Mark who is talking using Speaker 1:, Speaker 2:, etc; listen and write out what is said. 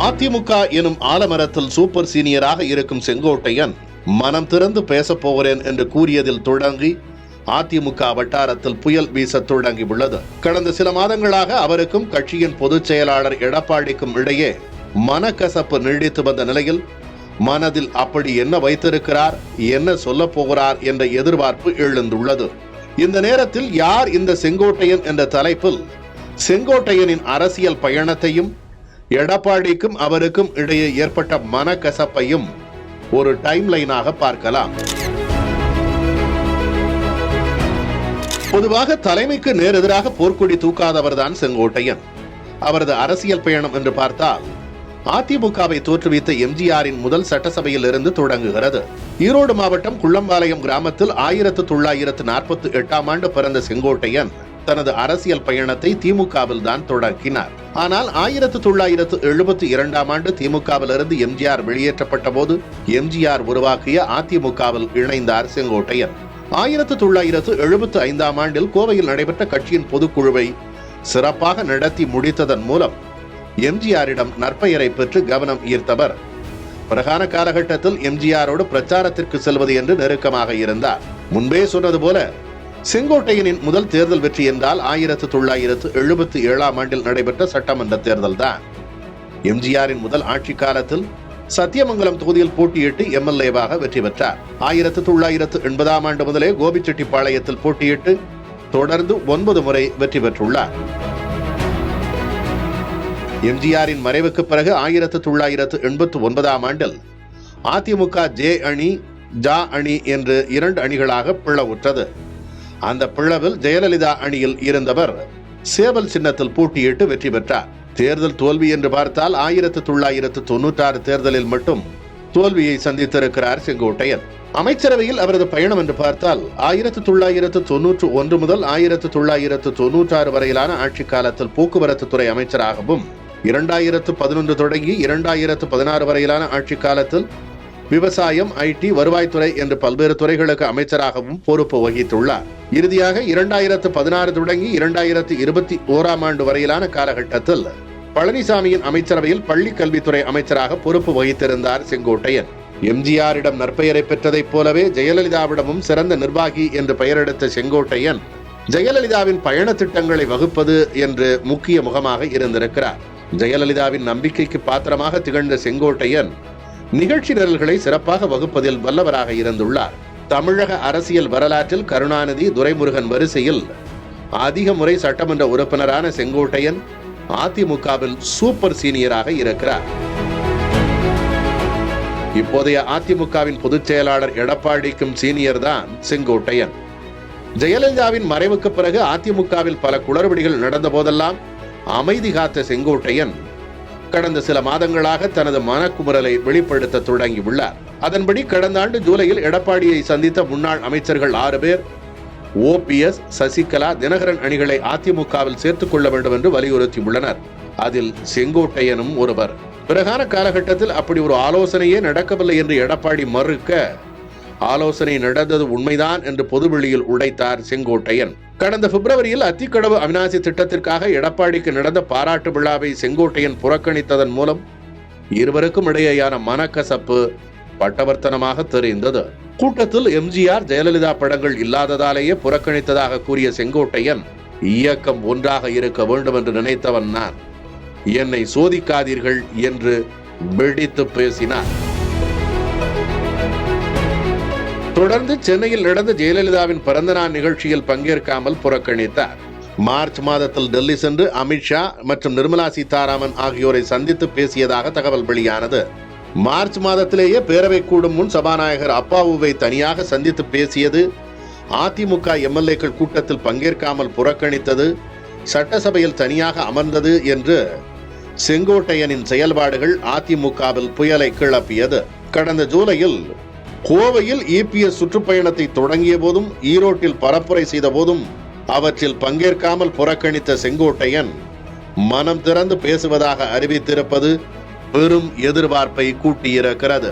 Speaker 1: அதிமுக எனும் ஆலமரத்தில் சூப்பர் சீனியராக இருக்கும் செங்கோட்டையன் மனம் திறந்து பேசப் போகிறேன் என்று கூறியதில் தொடங்கி அதிமுக வட்டாரத்தில் புயல் வீச தொடங்கியுள்ளது. கடந்த சில மாதங்களாக அவருக்கும் கட்சியின் பொதுச் செயலாளர் எடப்பாடிக்கும் இடையே மனக்கசப்பு நீடித்து வந்த நிலையில் மனதில் அப்படி என்ன வைத்திருக்கிறார், என்ன சொல்ல போகிறார் என்ற எதிர்பார்ப்பு எழுந்துள்ளது. இந்த நேரத்தில் யார் இந்த செங்கோட்டையன் என்ற தலைப்பில் செங்கோட்டையனின் அரசியல் பயணத்தையும் எடப்பாடிக்கும் அவருக்கும் இடையே ஏற்பட்ட மனக்கசப்பையும் ஒரு டைம் லைனாக பார்க்கலாம். பொதுவாக தலைமைக்கு நேரெதிராக போர்க்கொடி தூக்காதவர் தான் செங்கோட்டையன். அவரது அரசியல் பயணம் என்று பார்த்தால் அதிமுகவை தோற்றுவித்த எம்ஜிஆரின் முதல் சட்டசபையில் இருந்து தொடங்குகிறது. ஈரோடு மாவட்டம் குள்ளம்பாளையம் கிராமத்தில் 1948 ஆண்டு பிறந்த செங்கோட்டையன் தனது அரசியல் பயணத்தை திமுகவில் தான் தொடங்கினார். ஆனால் 1972 ஆண்டு திமுகவில் இருந்து எம்ஜிஆர் வெளியேற்றப்பட்ட போது எம்ஜிஆர் உருவாக்கிய அதிமுகவில் இணைந்தார் செங்கோட்டையன். 1975 ஆண்டில் கோவையில் நடைபெற்ற கட்சியின் பொதுக்குழுவை சிறப்பாக நடத்தி முடித்ததன் மூலம் எம்ஜிஆரிடம் நற்பெயரை பெற்று கவனம் ஈர்த்தவர். பிரகான காலகட்டத்தில் எம்ஜிஆரோடு பிரச்சாரத்திற்கு செல்வது என்று நெருக்கமாக இருந்தார். முன்பே சொன்னது போல செங்கோட்டையனின் முதல் தேர்தல் வெற்றி என்றால் 1977 ஆண்டில் நடைபெற்ற சட்டமன்ற தேர்தல் தான். எம்ஜிஆரின் முதல் ஆட்சி காலத்தில் சத்தியமங்கலம் தொகுதியில் போட்டியிட்டு எம்எல்ஏவாக வெற்றி பெற்றார். 1980 ஆண்டு முதலே கோபிச்செட்டிப்பாளையத்தில் போட்டியிட்டு தொடர்ந்து 9 முறை வெற்றி பெற்றுள்ளார். எம்ஜிஆரின் மறைவுக்கு பிறகு 1989 ஆண்டில் அதிமுக ஜே அணி, ஜா அணி என்று 2 அணிகளாக பிளவுற்றது. அந்த பிளவில் ஜெயலலிதா அணியில் இருந்தவர் சேவல் சின்னத்தில் போட்டியிட்டு வெற்றி பெற்றார். தேர்தல் தோல்வி என்று பார்த்தால் 1996 தேர்தலில் மட்டும் தோல்வியை சந்தித்திருக்கிறார் செங்கோட்டையன். அமைச்சரவையில் அவரது பயணம் என்று பார்த்தால் 1991 முதல் 1996 வரையிலான ஆட்சி காலத்தில் போக்குவரத்து துறை அமைச்சராகவும், 2011 தொடங்கி 2016 வரையிலான ஆட்சி காலத்தில் விவசாயம், ஐடி, வருவாய்த்துறை என்று பல்வேறு துறைகளுக்கு அமைச்சராகவும் பொறுப்பு வகித்துள்ளார். இறுதியாக 2016 தொடங்கி 2021 ஆண்டு வரையிலான காலகட்டத்தில் பழனிசாமியின் அமைச்சரவையில் பள்ளி கல்வித்துறை அமைச்சராக பொறுப்பு வகித்திருந்தார் செங்கோட்டையன். எம்ஜிஆரிடம் நற்பெயரை பெற்றதைப் போலவே ஜெயலலிதாவிடமும் சிறந்த நிர்வாகி என்று பெயரெடுத்த செங்கோட்டையன் ஜெயலலிதாவின் பயண திட்டங்களை வகுப்பது என்று முக்கிய முகமாக இருந்திருக்கிறார். ஜெயலலிதாவின் நம்பிக்கைக்கு பாத்திரமாக திகழ்ந்த செங்கோட்டையன் நிகழ்ச்சி நிரல்களை சிறப்பாக வகுப்பதில் வல்லவராக இருந்துள்ளார். தமிழக அரசியல் வரலாற்றில் கருணாநிதி, துரைமுருகன் வரிசையில் அதிக முறை சட்டமன்ற உறுப்பினரான செங்கோட்டையன் அதிமுகவில் சூப்பர் சீனியராக இருக்கிறார். இப்போதைய அதிமுகவின் பொதுச் செயலாளர் எடப்பாடிக்கும் சீனியர் தான் செங்கோட்டையன். ஜெயலலிதாவின் மறைவுக்கு பிறகு அதிமுகவில் பல குளறுபடிகள் நடந்த போதெல்லாம் அமைதி காத்த செங்கோட்டையன் கடந்த சில மாதங்களாக தனது மனக்குமுறலை வெளிப்படுத்த தொடங்கியுள்ளார். அதன்படி கடந்த ஆண்டு ஜூலையில் எடப்பாடியை சந்தித்த முன்னாள் அமைச்சர்கள் 6 பேர் OPS, சசிகலா, தினகரன் அணிகளை அதிமுகவில் சேர்த்துக் கொள்ள வேண்டும் என்று வலியுறுத்தியுள்ளனர். அதில் செங்கோட்டையனும் ஒருவர். பிறகான காலகட்டத்தில் அப்படி ஒரு ஆலோசனையே நடக்கவில்லை என்று எடப்பாடி மறுக்க, ஆலோசனை நடந்தது உண்மைதான் என்று பொதுவெளியில் உடைத்தார் செங்கோட்டையன். கடந்த பிப்ரவரியில் அத்திக்கடவு அவிநாசி திட்டத்திற்காக எடப்பாடிக்கு நடந்த பாராட்டு விழாவை செங்கோட்டையன் புறக்கணித்ததன் மூலம் இருவருக்கும் இடையேயான மனக்கசப்பு பட்டவர்த்தனமாக தெரிந்தது. கூட்டத்தில் எம்ஜிஆர், ஜெயலலிதா படங்கள் இல்லாததாலேயே புறக்கணித்ததாக கூறிய செங்கோட்டையன், இயக்கம் ஒன்றாக இருக்க வேண்டும் என்று நினைத்தவன் நான், என்னை சோதிக்காதீர்கள் என்று வெடித்து பேசினார். தொடர்ந்து சென்னையில் நடந்த ஜெயலலிதாவின் பிறந்தநாள் நிகழ்ச்சியில் பங்கேற்காமல் புறக்கணித்தார். மார்ச் மாதத்தில் டெல்லி சென்று அமித்ஷா மற்றும் நிர்மலா சீதாராமன் ஆகியோரை சந்தித்து பேசியதாக தகவல் வெளியானது. மார்ச் மாதத்திலேயே பேரவை கூடும் முன் சபாநாயகர் அப்பாவுவை தனியாக சந்தித்து பேசியது, அதிமுக எம்எல்ஏக்கள் கூட்டத்தில் பங்கேற்காமல் புறக்கணித்தது, சட்டசபையில் தனியாக அமர்ந்தது என்று செங்கோட்டையனின் செயல்பாடுகள் அதிமுகவில் புயலை கிளப்பியது. கடந்த ஜூலையில் கோவையில் EPS சுற்றுப்பயணத்தை தொடங்கிய போதும், ஈரோட்டில் பரப்புரை செய்த போதும் அவற்றில் பங்கேற்காமல் புறக்கணித்த செங்கோட்டையன் மனம் திறந்து பேசுவதாக அறிவித்திருப்பது பெரும் எதிர்பார்ப்பை கூட்டியிருக்கிறது.